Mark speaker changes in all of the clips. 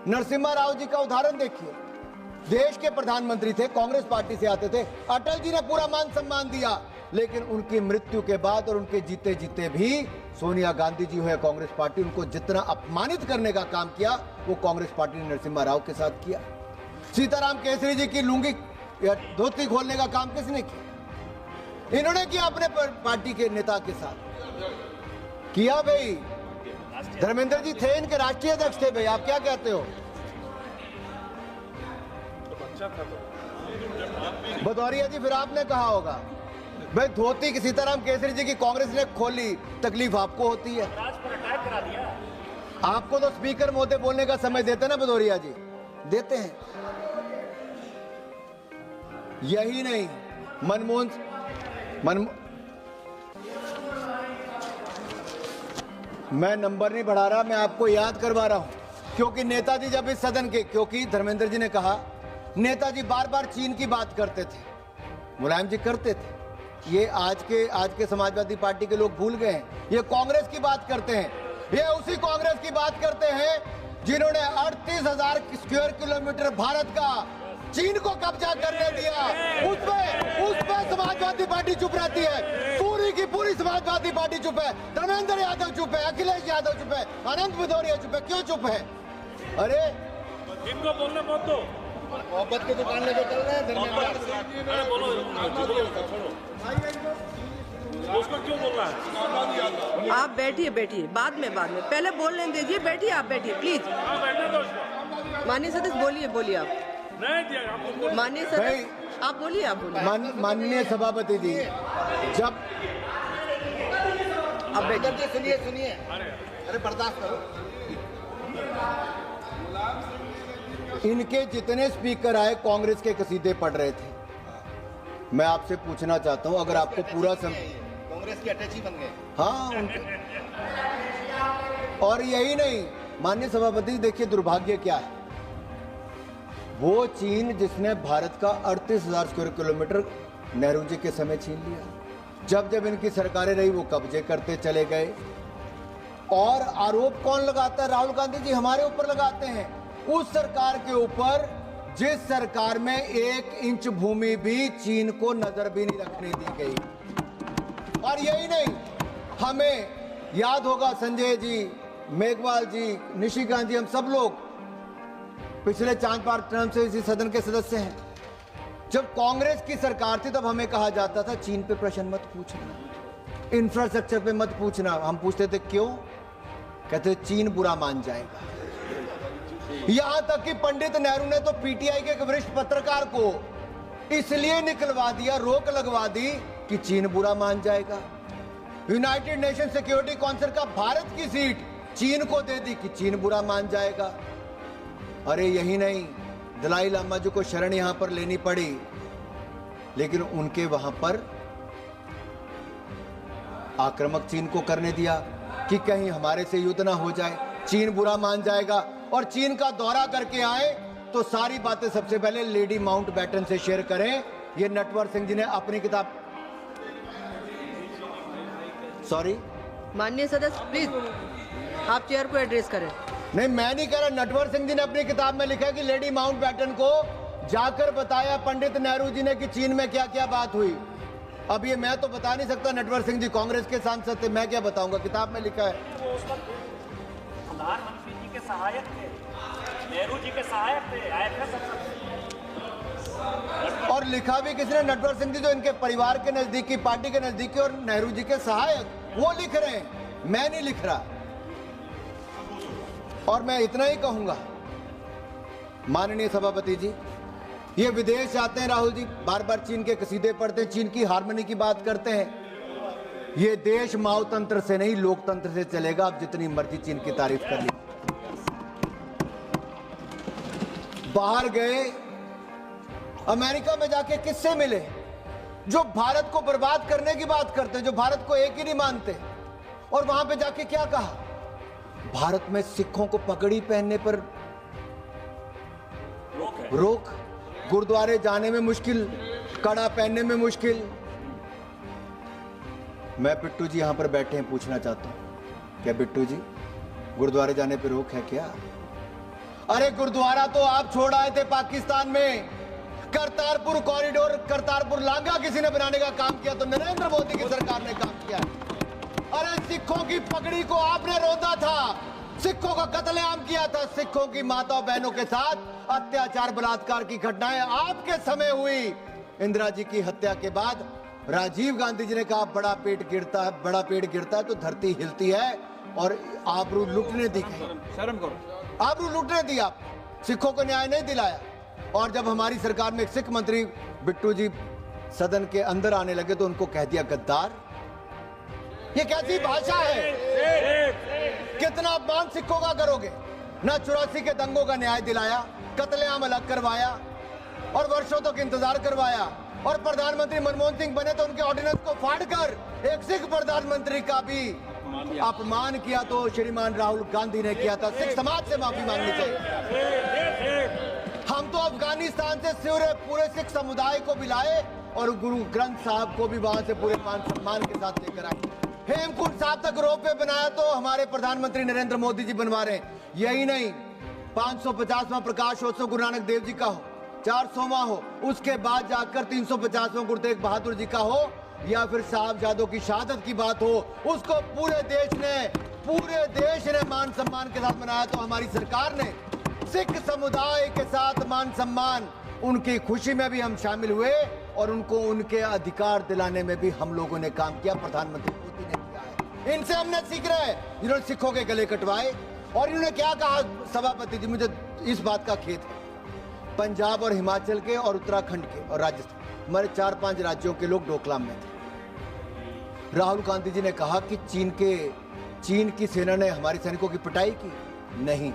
Speaker 1: नरसिम्हा राव जी का उदाहरण देखिए, देश के प्रधानमंत्री थे, कांग्रेस पार्टी से आते थे, अटल जी ने पूरा मान सम्मान दिया, लेकिन उनकी मृत्यु के बाद और उनके जीते जीते भी सोनिया गांधी जी हुए कांग्रेस पार्टी, उनको जितना अपमानित करने का काम किया वो कांग्रेस पार्टी ने नरसिम्हा राव के साथ किया। सीताराम केसरी जी की लुंगी या धोती खोलने का काम किसने किया? इन्होंने किया अपने पार्टी के नेता के साथ किया। भाई धर्मेंद्र जी थे इनके राष्ट्रीय अध्यक्ष थे। भाई आप क्या कहते हो? भदौरिया जी फिर आपने कहा होगा भाई धोती की सीताराम केसरी जी की कांग्रेस ने खोली, तकलीफ आपको होती है। आपको तो स्पीकर महोदय बोलने का समय देते ना भदौरिया जी, देते हैं। यही नहीं, मैं नंबर नहीं बढ़ा रहा, मैं आपको याद करवा रहा हूं, क्योंकि नेताजी जब इस सदन के, क्योंकि धर्मेंद्र जी ने कहा नेताजी बार बार चीन की बात करते थे, मुलायम जी करते थे, ये आज के समाजवादी पार्टी के लोग भूल गए हैं। ये कांग्रेस की बात करते हैं, ये उसी कांग्रेस की बात करते हैं जिन्होंने 38,000 स्क्वायर किलोमीटर भारत का चीन को कब्जा करने दिया। उसमें समाजवादी पार्टी चुप रहती है, पूरी की पूरी समाजवादी पार्टी चुप है, धर्मेंद्र यादव चुप है, अखिलेश यादव चुप है, अनंत भदौरिया चुप है। क्यों चुप है? अरे
Speaker 2: इनको बोलने मत दो,
Speaker 1: मोहब्बत की दुकान लेके चल रहे हैं
Speaker 2: अरे बोलो, उसको क्यों बोल रहा है?
Speaker 3: आप बैठिए, बाद में पहले बोलने दीजिए। बैठिए, आप बैठिए प्लीज।
Speaker 2: बैठने दो उसको।
Speaker 3: माननीय सदस्य बोलिए आप।
Speaker 2: नहीं दिया आपको।
Speaker 3: माननीय सदस्य आप बोलिए।
Speaker 1: माननीय सभापति जी, जब
Speaker 3: आप बैठिए,
Speaker 1: सुनिए, अरे बर्दाश्त करो। इनके जितने स्पीकर आए कांग्रेस के कसीदे पढ़ रहे थे। मैं आपसे पूछना चाहता हूं, अगर आपको पूरा
Speaker 4: कांग्रेस के अटैची बन गए।
Speaker 1: हाँ और यही नहीं, माननीय सभापति देखिए दुर्भाग्य क्या है, वो चीन जिसने भारत का 38,000 स्क्वायर किलोमीटर नेहरू जी के समय छीन लिया, जब इनकी सरकारें रही वो कब्जे करते चले गए। और आरोप कौन लगाता है? राहुल गांधी जी हमारे ऊपर लगाते हैं, उस सरकार के ऊपर जिस सरकार में 1 इंच भूमि भी चीन को नजर भी नहीं रखने दी गई। और यही नहीं, हमें याद होगा संजय जी, मेघवाल जी, निशिकांत जी, हम सब लोग पिछले 4-5 टर्म से इसी सदन के सदस्य हैं। जब कांग्रेस की सरकार थी तब हमें कहा जाता था चीन पे प्रश्न मत पूछना, इंफ्रास्ट्रक्चर पे मत पूछना। हम पूछते थे क्यों? कहते चीन बुरा मान जाएगा। यहां तक कि पंडित नेहरू ने तो पीटीआई के एक वरिष्ठ पत्रकार को इसलिए निकलवा दिया, रोक लगवा दी कि चीन बुरा मान जाएगा। यूनाइटेड नेशन सिक्योरिटी काउंसिल का भारत की सीट चीन को दे दी कि चीन बुरा मान जाएगा। अरे यही नहीं, दलाई लामा जी को शरण यहां पर लेनी पड़ी, लेकिन उनके वहां पर आक्रामक चीन को करने दिया कि कहीं हमारे से युद्ध ना हो जाए, चीन बुरा मान जाएगा। और चीन का दौरा करके आए तो सारी बातें सबसे पहले लेडी माउंटबेटन से शेयर करें। ये नटवर सिंह जी ने अपनी किताब, सॉरी
Speaker 3: माननीय सदस्य प्लीज आप चेयर को एड्रेस करें।
Speaker 1: नहीं, मैं नहीं कह रहा, नटवर सिंह जी ने अपनी किताब में लिखा कि लेडी माउंटबेटन को जाकर बताया पंडित नेहरू जी ने कि चीन में क्या क्या बात हुई। अब ये मैं तो बता नहीं सकता, नटवर सिंह जी कांग्रेस के सांसद थे, मैं क्या बताऊंगा, किताब में लिखा है।
Speaker 2: प्रधानमंत्री जी के सहायक थे, नेहरू जी के सहायक थे, आए थे
Speaker 1: और लिखा भी किसने? नटवर सिंह जी, जो इनके परिवार के नजदीकी, पार्टी के नजदीकी और नेहरू जी के सहायक, वो लिख रहे हैं, मैं नहीं लिख रहा। और मैं इतना ही कहूंगा माननीय सभापति जी, ये विदेश जाते हैं राहुल जी, बार बार चीन के कसीदे पढ़ते हैं, चीन की हार्मनी की बात करते हैं। ये देश माओतंत्र से नहीं लोकतंत्र से चलेगा। आप जितनी मर्जी चीन की तारीफ कर ली। बाहर गए, अमेरिका में जाके किससे मिले? जो भारत को बर्बाद करने की बात करते हैं, जो भारत को एक ही नहीं मानते। और वहां पे जाके क्या कहा? भारत में सिखों को पगड़ी पहनने पर रोक, गुरुद्वारे जाने में मुश्किल, कड़ा पहनने में मुश्किल। मैं बिट्टू जी यहां पर बैठे हैं, पूछना चाहता हूं, क्या बिट्टू जी गुरुद्वारे जाने पर रोक है क्या? अरे गुरुद्वारा तो आप छोड़ आए थे पाकिस्तान में। करतारपुर कॉरिडोर, करतारपुर लांघा किसी ने बनाने का काम किया तो नरेंद्र मोदी की सरकार ने काम किया। अरे सिखों की पगड़ी को आपने रोंदा था, सिखों का कत्लेआम किया था, सिखों की माताओं बहनों के साथ अत्याचार बलात्कार की घटनाएं आपके समय हुई। इंदिरा जी की हत्या के बाद राजीव गांधी जी ने कहा बड़ा पेट गिरता है तो धरती हिलती है, और आबरू लुटने दी गई।
Speaker 5: शर्म करो।
Speaker 1: आबरू लुटने दी, आप सिखों को न्याय नहीं दिलाया। और जब हमारी सरकार में एक सिख मंत्री बिट्टू जी सदन के अंदर आने लगे तो उनको कह दिया गद्दार। ये कैसी भाषा है? कितना अपमान सिखों का करोगे? ना 84 के दंगों का न्याय दिलाया, कत्लेआम अलग करवाया और वर्षों तक इंतजार करवाया, और प्रधानमंत्री मनमोहन सिंह बने तो उनके ऑर्डिनेंस को फाड़कर एक सिख प्रधानमंत्री का भी अपमान किया तो श्रीमान राहुल गांधी ने किया था। सिख समाज से माफी मांगनी चाहिए। हम तो अफगानिस्तान से पूरे सिख समुदाय को भी लाए और गुरु ग्रंथ साहब को भी वहां से पूरे मान सम्मान के साथ लेकर आए। हेमकुंड साहब तक रोपवे बनाया तो हमारे प्रधानमंत्री नरेंद्र मोदी जी बनवा रहे हैं। यही नहीं, 550वां प्रकाशोत्सव गुरु नानक देव जी का हो, 400वां हो, उसके बाद जाकर 350वां गुरु तेग बहादुर जी का हो, या फिर साहबजादों की शहादत की बात हो, उसको पूरे देश ने मान सम्मान के साथ मनाया। तो हमारी सरकार ने सिख समुदाय के साथ मान सम्मान, उनकी खुशी में भी हम शामिल हुए और उनको उनके अधिकार दिलाने में भी हम लोगों ने काम किया। प्रधानमंत्री मोदी ने किया है। इनसे हमने सीख रहे हैं, जिन्होंने सिखों के गले कटवाए। और इन्होंने क्या कहा सभापति जी, मुझे इस बात का खेद है, पंजाब और हिमाचल के और उत्तराखंड के और राजस्थान, हमारे 4-5 राज्यों के लोग डोकलाम में थे। राहुल गांधी जी ने कहा कि चीन की सेना ने हमारे सैनिकों की पिटाई की। नहीं,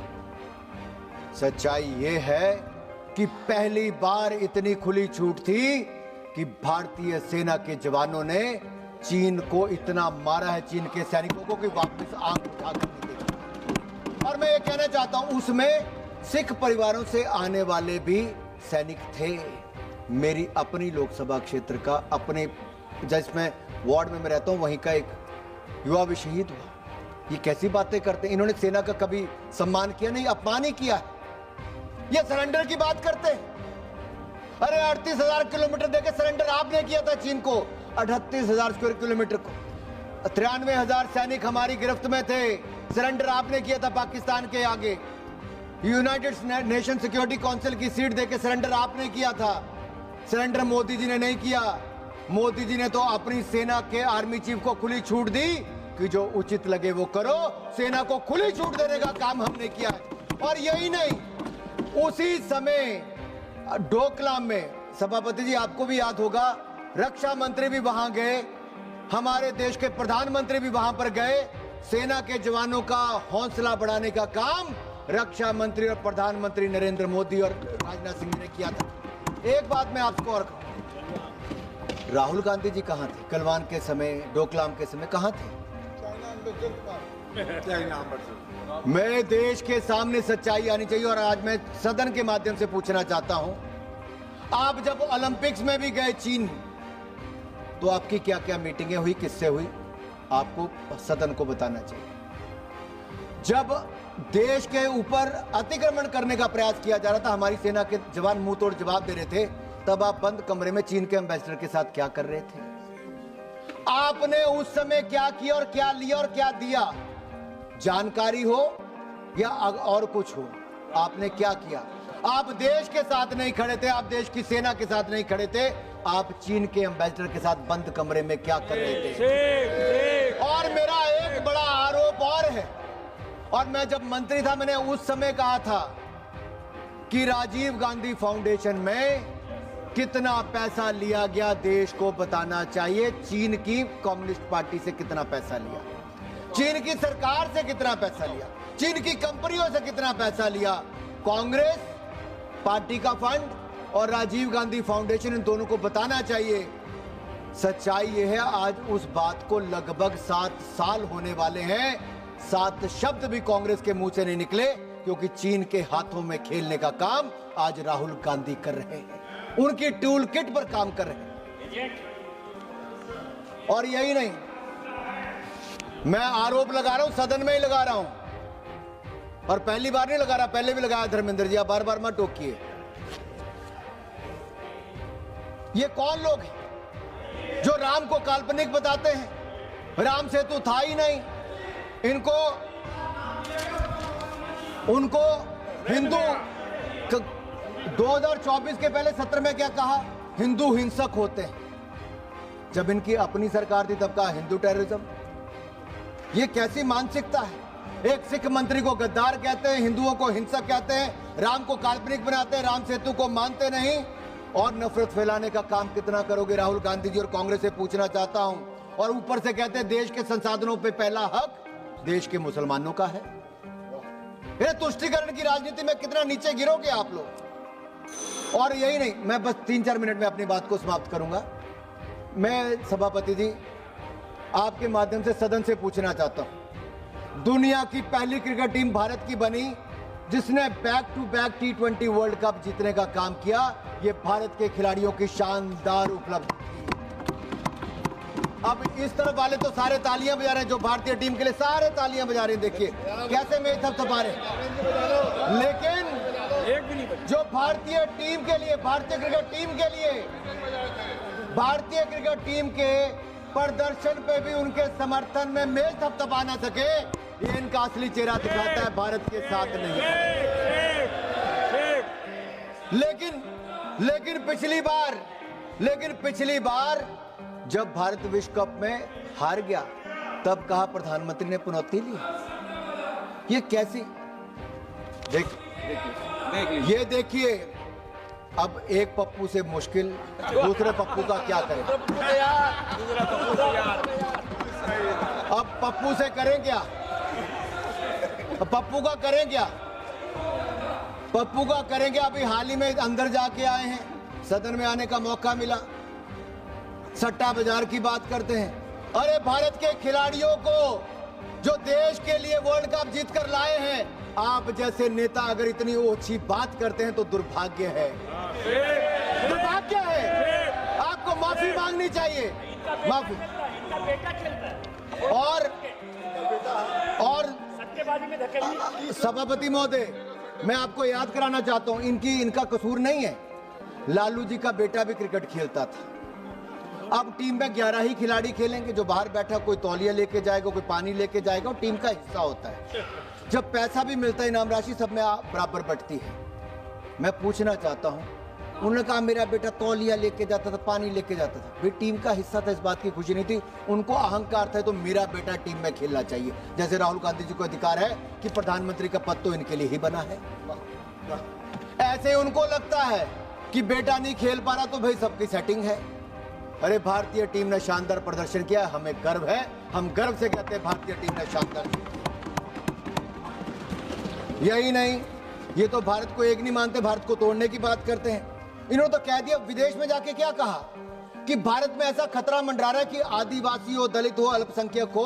Speaker 1: सच्चाई यह है कि पहली बार इतनी खुली छूट थी कि भारतीय सेना के जवानों ने चीन को इतना मारा है, चीन के सैनिकों को, कि वापस आंख उठाकर नहीं देखा। और मैं ये कहना चाहता हूं, उसमें सिख परिवारों से आने वाले भी सैनिक थे। मेरी अपनी लोकसभा क्षेत्र का, अपने जिसमें वार्ड में मैं रहता हूं, वहीं का एक युवा भी शहीद हुआ। ये कैसी बातें करते हैं? इन्होंने सेना का कभी सम्मान किया नहीं, अपमान ही किया है। ये सरेंडर की बात करते हैं। अरे 38,000 किलोमीटर देके सरेंडर आपने किया था चीन को, 38,000 स्क्वायर किलोमीटर को। 93,000 सैनिक हमारी गिरफ्त में थे, सरेंडर आपने किया था पाकिस्तान के आगे। यूनाइटेड नेशन सिक्योरिटी काउंसिल की सीट देके सरेंडर आपने किया था। सरेंडर मोदी जी ने नहीं किया। मोदी जी ने तो अपनी सेना के आर्मी चीफ को खुली छूट दी कि जो उचित लगे वो करो। सेना को खुली छूट देने का काम हमने किया है। और यही नहीं, उसी समय डोकलाम में, सभापति जी आपको भी याद होगा, रक्षा मंत्री भी वहां गए, हमारे देश के प्रधानमंत्री भी वहां पर गए। सेना के जवानों का हौसला बढ़ाने का काम रक्षा मंत्री और प्रधानमंत्री नरेंद्र मोदी और राजनाथ सिंह ने किया था। एक बात मैं आपको और कहूं, राहुल गांधी जी कहां थे कलवान के समय, डोकलाम के समय कहां थे? मैं देश के सामने सच्चाई आनी चाहिए। और आज मैं सदन के माध्यम से पूछना चाहता हूं, आप जब ओलंपिक्स में भी गए चीन, तो आपकी क्या क्या मीटिंगें हुई, किससे हुई? आपको सदन को बताना चाहिए। जब देश के ऊपर अतिक्रमण करने का प्रयास किया जा रहा था, हमारी सेना के जवान मुंह तोड़ जवाब दे रहे थे, तब आप बंद कमरे में चीन के एम्बेसडर के साथ क्या कर रहे थे? आपने उस समय क्या किया और क्या लिया और क्या दिया? जानकारी हो या और कुछ हो, आपने क्या किया? आप देश के साथ नहीं खड़े थे, आप देश की सेना के साथ नहीं खड़े थे, आप चीन के एम्बेसडर के साथ बंद कमरे में क्या कर रहे थे? और मेरा एक बड़ा आरोप और है, और मैं जब मंत्री था मैंने उस समय कहा था कि राजीव गांधी फाउंडेशन में कितना पैसा लिया गया देश को बताना चाहिए। चीन की कम्युनिस्ट पार्टी से कितना पैसा लिया, चीन की सरकार से कितना पैसा लिया, चीन की कंपनियों से कितना पैसा लिया। कांग्रेस पार्टी का फंड और राजीव गांधी फाउंडेशन, इन दोनों को बताना चाहिए। सच्चाई यह है, आज उस बात को लगभग 7 साल होने वाले हैं, 7 शब्द भी कांग्रेस के मुंह से नहीं निकले, क्योंकि चीन के हाथों में खेलने का काम आज राहुल गांधी कर रहे हैं, उनकी टूल किट पर काम कर रहे हैं। और यही नहीं, मैं आरोप लगा रहा हूं, सदन में ही लगा रहा हूं और पहली बार नहीं लगा रहा, पहले भी लगाया धर्मेंद्र जी, आप बार बार मत टोकिए। ये कौन लोग हैं जो राम को काल्पनिक बताते हैं? राम सेतु था ही नहीं। उनको हिंदू 2024 के पहले सत्र में क्या कहा? हिंदू हिंसक होते हैं। जब इनकी अपनी सरकार थी तब कहा हिंदू टेररिज्म। ये कैसी मानसिकता है? एक सिख मंत्री को गद्दार कहते हैं, हिंदुओं को हिंसक कहते हैं, राम को काल्पनिक बनाते हैं, राम सेतु को मानते नहीं, और नफरत फैलाने का काम कितना करोगे? राहुल गांधी जी और कांग्रेस से पूछना चाहता हूं। और ऊपर से कहते हैं देश के संसाधनों पे पहला हक देश के मुसलमानों का है। ये तुष्टीकरण की राजनीति में कितना नीचे गिरोगे आप लोग। और यही नहीं, मैं बस 3-4 मिनट में अपनी बात को समाप्त करूंगा। मैं सभापति जी आपके माध्यम से सदन से पूछना चाहता हूं, दुनिया की पहली क्रिकेट टीम भारत की बनी जिसने back to back T20 world cup जीतने का काम किया। ये भारत के खिलाड़ियों की शानदार उपलब्धि थी। अब इस तरफ वाले तो सारे तालियां बजा रहे हैं, जो भारतीय टीम के लिए सारे तालियां बजा रहे हैं। देखिए कैसे मैच थपथपा रहे हैं। लेकिन जो भारतीय टीम के लिए, भारतीय क्रिकेट टीम के लिए, भारतीय क्रिकेट टीम के प्रदर्शन पे भी उनके समर्थन में मेल थपथपा ना सके, ये इनका असली चेहरा दिखाता है, भारत के साथ नहीं। लेकिन पिछली बार जब भारत विश्व कप में हार गया तब कहा प्रधानमंत्री ने पुनौती ली। ये कैसी? ये देखिए, अब एक पप्पू से मुश्किल दूसरे पप्पू का क्या करें? अब पप्पू से करें क्या? पप्पू का करें क्या? पप्पू का करेंगे। अभी हाल ही में अंदर जाके आए हैं, सदन में आने का मौका मिला, सट्टा बाजार की बात करते हैं। अरे भारत के खिलाड़ियों को जो देश के लिए वर्ल्ड कप जीत कर लाए हैं, आप जैसे नेता अगर इतनी ओछी बात करते हैं तो दुर्भाग्य है, दुर्भाग्य है। आपको माफी मांगनी चाहिए, माफी। और सभापति महोदय, मैं आपको याद कराना चाहता हूं, इनका कसूर नहीं है। लालू जी का बेटा भी क्रिकेट खेलता था। अब टीम में 11 ही खिलाड़ी खेलेंगे। जो बाहर बैठा कोई तौलिया लेके जाएगा, कोई पानी लेके जाएगा, और टीम का हिस्सा होता है। जब पैसा भी मिलता है, इनाम राशि सब में बराबर बंटती है। मैं पूछना चाहता हूं, उन्होंने कहा मेरा बेटा तौलिया लेके जाता था, पानी लेके जाता था, फिर टीम का हिस्सा था, इस बात की खुशी नहीं थी। उनको अहंकार था तो मेरा बेटा टीम में खेलना चाहिए। जैसे राहुल गांधी जी को अधिकार है कि प्रधानमंत्री का पद तो इनके लिए ही बना है, ऐसे उनको लगता है कि बेटा नहीं खेल पा रहा तो भाई सबकी सेटिंग है। अरे भारतीय टीम ने शानदार प्रदर्शन किया, हमें गर्व है, हम गर्व से कहते हैं भारतीय टीम ने शानदार। यही नहीं, ये तो भारत को एक नहीं मानते, भारत को तोड़ने की बात करते हैं। इन्होंने तो कह दिया, विदेश में जाके क्या कहा कि भारत में ऐसा खतरा मंडरा रहा है कि आदिवासी हो, दलित हो, अल्पसंख्यक हो,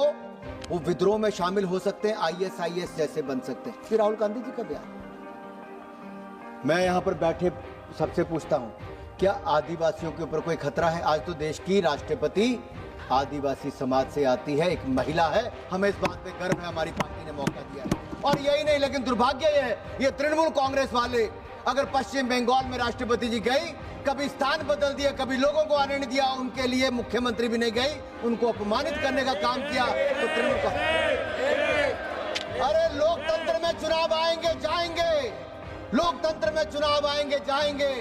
Speaker 1: वो विद्रोह में शामिल हो सकते हैं, ISIS जैसे बन सकते हैं। फिर राहुल गांधी जी का बयान। मैं यहां पर बैठे सबसे पूछता हूं, क्या आदिवासियों के ऊपर कोई खतरा है? आज तो देश की राष्ट्रपति आदिवासी समाज से आती है, एक महिला है, हमें इस बात पे गर्व है, हमारी पार्टी ने मौका दिया है। और यही नहीं, लेकिन दुर्भाग्य है, ये तृणमूल कांग्रेस वाले अगर पश्चिम बंगाल में राष्ट्रपति जी गई, कभी स्थान बदल दिया, कभी लोगों को आने नहीं दिया, उनके लिए मुख्यमंत्री भी नहीं गई, उनको अपमानित करने का काम किया, तो तृणमूल का। अरे लोकतंत्र में चुनाव आएंगे जाएंगे, लोकतंत्र में चुनाव आएंगे जाएंगे,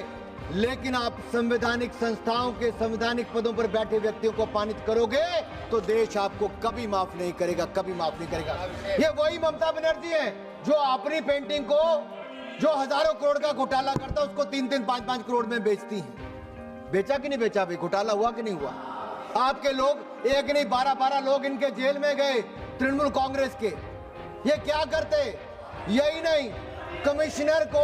Speaker 1: लेकिन आप संवैधानिक संस्थाओं के संवैधानिक पदों पर बैठे व्यक्तियों को अपमानित करोगे तो देश आपको कभी माफ नहीं करेगा, कभी माफ नहीं करेगा। ये वही ममता बनर्जी है जो अपनी पेंटिंग को, जो हजारों करोड़ का घोटाला करता है, उसको 3-3, 5-5 करोड़ में बेचती है। बेचा कि नहीं बेचा भाई? घोटाला हुआ कि नहीं हुआ? आपके लोग एक नहीं 12-12 लोग इनके जेल में गए, तृणमूल कांग्रेस के। ये क्या करते? यही नहीं, कमिश्नर को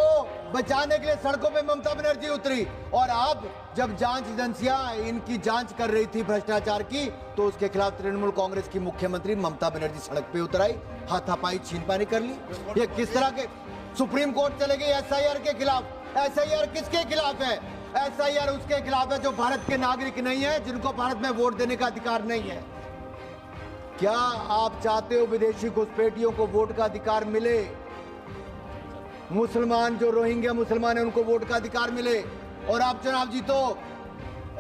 Speaker 1: बचाने के लिए सड़कों पे ममता बनर्जी उतरी, और अब जब जांच एजेंसियां इनकी जांच कर रही थी भ्रष्टाचार की, तो उसके खिलाफ तृणमूल कांग्रेस की मुख्यमंत्री ममता बनर्जी सड़क पे उतर आई, हाथापाई छीनपानी कर ली। ये किस तरह के? सुप्रीम कोर्ट चले गई SIR के खिलाफ। SIR किसके खिलाफ है? SIR उसके खिलाफ है जो भारत के नागरिक नहीं है, जिनको भारत में वोट देने का अधिकार नहीं है। क्या आप चाहते हो विदेशी घुसपैठियों को वोट का अधिकार मिले? मुसलमान जो रोहिंग्या मुसलमान है उनको वोट का अधिकार मिले और आप चुनाव जीतो।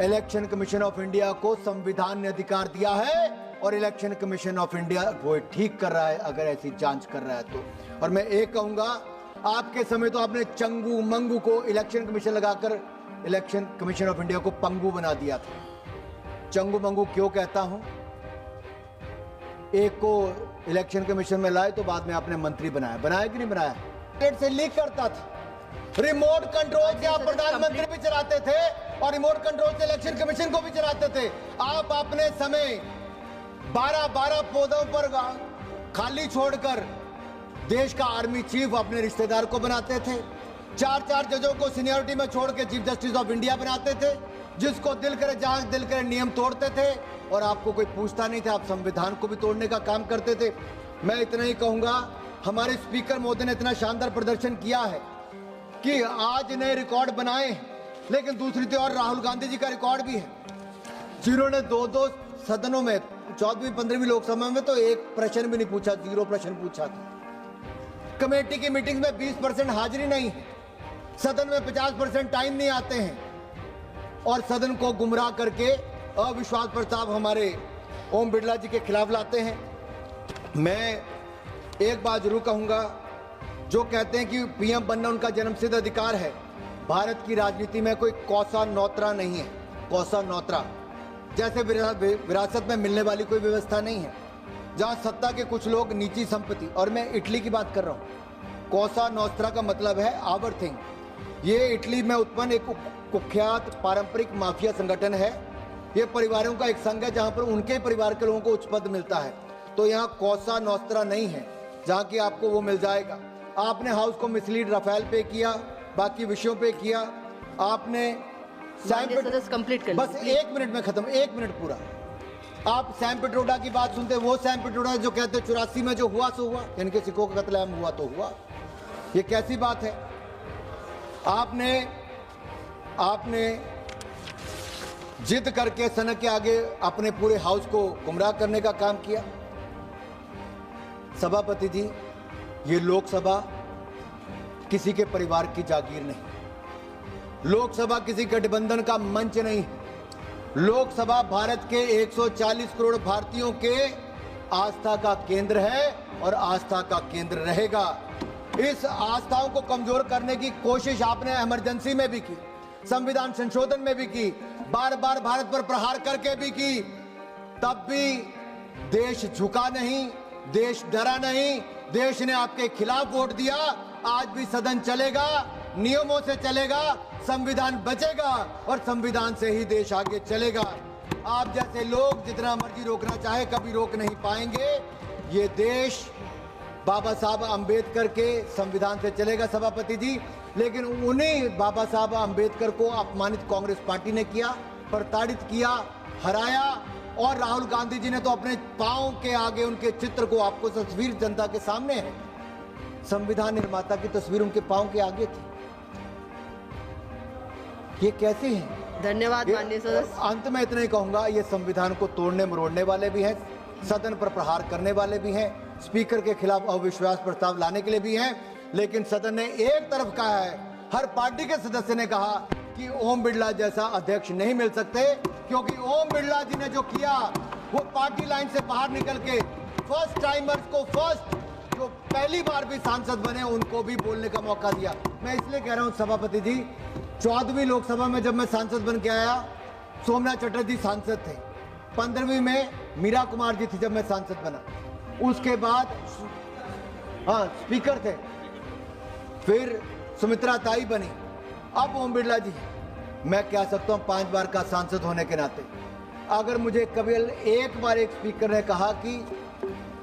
Speaker 1: इलेक्शन कमीशन ऑफ इंडिया को संविधान ने अधिकार दिया है और इलेक्शन कमीशन ऑफ इंडिया वो ठीक कर रहा है अगर ऐसी जांच कर रहा है तो। और मैं एक कहूंगा, आपके समय तो आपने चंगू मंगू को इलेक्शन कमीशन लगाकर इलेक्शन कमीशन ऑफ इंडिया को पंगू बना दिया था। चंगू मंगू क्यों कहता हूं? एक को इलेक्शन कमीशन में लाए तो बाद में आपने मंत्री बनाया कि नहीं बनाया? स्टेट से लीक करता था, रिमोट कंट्रोल से आप प्रधानमंत्री भी चलाते थे और रिमोट कंट्रोल से इलेक्शन कमीशन को भी चलाते थे। आप अपने समय 12-12 पदों पर खाली छोड़कर देश का आर्मी चीफ अपने रिश्तेदार को बनाते थे। 4-4 जजों को सीनियरिटी में छोड़ के चीफ जस्टिस ऑफ इंडिया बनाते थे। जिसको दिल करे जांच, दिल करे नियम तोड़ते थे और आपको कोई पूछता नहीं था। आप संविधान को भी तोड़ने का काम करते थे। मैं इतना ही कहूंगा, हमारे स्पीकर महोदय ने इतना शानदार प्रदर्शन किया है कि आज नए रिकॉर्ड बनाए, लेकिन दूसरी तरफ राहुल गांधी जी का रिकॉर्ड भी है जिन्होंने 2-2 सदनों में 14वीं-15वीं लोकसभा में तो एक प्रश्न भी नहीं पूछा, 0 प्रश्न पूछा था। कमेटी की मीटिंग में 20% हाजिरी नहीं है, सदन में 50% टाइम नहीं आते हैं और सदन को गुमराह करके अविश्वास प्रस्ताव हमारे ओम बिरला जी के खिलाफ लाते हैं। मैं एक बात जरूर कहूंगा, जो कहते हैं कि पीएम बनना उनका जन्मसिद्ध अधिकार है, भारत की राजनीति में कोई कौसा नौतरा नहीं है। कौसा नौतरा जैसे विरासत में मिलने वाली कोई व्यवस्था नहीं है जहां सत्ता के कुछ लोग निजी संपत्ति, और मैं इटली की बात कर रहा हूं। कौसा नौतरा का मतलब है आवर थिंग। ये इटली में उत्पन्न एक कुख्यात पारंपरिक माफिया संगठन है। ये परिवारों का एक संघ है जहां पर उनके परिवार के लोगों को उच्च पद मिलता है। तो यहाँ कौसा नौतरा नहीं है जहां की आपको वो मिल जाएगा। आपने हाउस को मिसलीड राफेल पे किया, बाकी विषयों पे किया। आपने
Speaker 3: कंप्लीट कर
Speaker 1: बस 1 मिनट में खत्म, 1 मिनट पूरा। आप सैम पिट्रोडा की बात सुनते, वो सैम पिट्रोडा जो कहते 84 में जो हुआ सो हुआ, इनके सिखों का कत्लेआम हुआ तो हुआ। ये कैसी बात है? आपने जिद करके सनक के आगे अपने पूरे हाउस को गुमराह करने का काम किया। सभापति जी, ये लोकसभा किसी के परिवार की जागीर नहीं, लोकसभा किसी गठबंधन का मंच नहीं। लोकसभा भारत के 140 करोड़ भारतीयों के आस्था का केंद्र है और आस्था का केंद्र रहेगा। इस आस्थाओं को कमजोर करने की कोशिश आपने इमरजेंसी में भी की, संविधान संशोधन में भी की, बार बार भारत पर प्रहार करके भी की। तब भी देश झुका नहीं, देश डरा नहीं, देश ने आपके खिलाफ वोट दिया। आज भी सदन चलेगा, नियमों से चलेगा, संविधान बचेगा और संविधान से ही देश आगे चलेगा। आप जैसे लोग जितना मर्जी रोकना चाहे कभी रोक नहीं पाएंगे। ये देश बाबा साहब अंबेडकर के संविधान से चलेगा सभापति जी, लेकिन उन्हीं बाबा साहब अंबेडकर को अपमानित कांग्रेस पार्टी ने किया, प्रताड़ित किया, हराया। और राहुल गांधी जी ने तो अपने पांव के आगे उनके चित्र को, आपको तस्वीर जनता के सामने है, संविधान निर्माता की तस्वीर उनके पांव के आगे थी। ये कैसे है?
Speaker 3: धन्यवाद माननीय सदस्य।
Speaker 1: अंत में इतना ही कहूंगा, ये संविधान को तोड़ने मरोड़ने वाले भी हैं, सदन पर प्रहार करने वाले भी हैं, स्पीकर के खिलाफ अविश्वास प्रस्ताव लाने के लिए भी हैं। लेकिन सदन ने एक तरफ कहा है, हर पार्टी के सदस्य ने कहा कि ओम बिरला जैसा अध्यक्ष नहीं मिल सकते, क्योंकि ओम बिरला जी ने जो किया वो पार्टी लाइन से बाहर निकल के फर्स्ट टाइमर्स को, जो पहली बार भी सांसद बने उनको भी बोलने का मौका दिया। मैं इसलिए कह रहा हूं सभापति जी, 14वीं लोकसभा में जब मैं सांसद बन के आया, सोमनाथ चटर्जी सांसद थे। 15वीं में मीरा कुमार जी थी जब मैं सांसद बना। उसके बाद स्पीकर थे, फिर सुमित्रा ताई बनी, अब ओम बिरला जी। मैं कह सकता हूं 5 बार का सांसद होने के नाते, अगर मुझे कभी एक बार एक स्पीकर ने कहा कि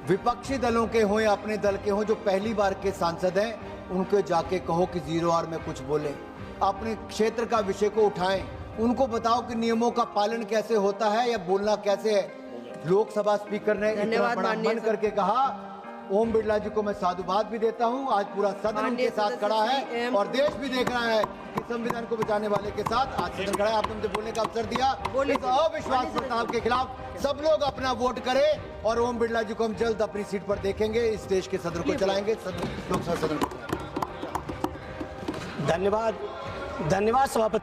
Speaker 1: विपक्षी दलों के हों या अपने दल के हों जो पहली बार के सांसद हैं, उनको जाके कहो कि 0 आवर में कुछ बोले, अपने क्षेत्र का विषय को उठाएं, उनको बताओ कि नियमों का पालन कैसे होता है या बोलना कैसे है। लोकसभा स्पीकर ने इतना बड़ा मन करके कहा। ओम बिरला जी को मैं साधुवाद भी देता हूं। आज पूरा सदन उनके साथ खड़ा है और देश भी देख रहा है कि संविधान को बचाने वाले के साथ आज सदन खड़ा है। आपने मुझे बोलने का अवसर दिया। इस अविश्वास प्रस्ताव के खिलाफ सब लोग अपना वोट करें और ओम बिरला जी को हम जल्द अपनी सीट पर देखेंगे। इस देश के सदन को चलाएंगे, लोकसभा सदन को।
Speaker 5: धन्यवाद धन्यवाद सभापति।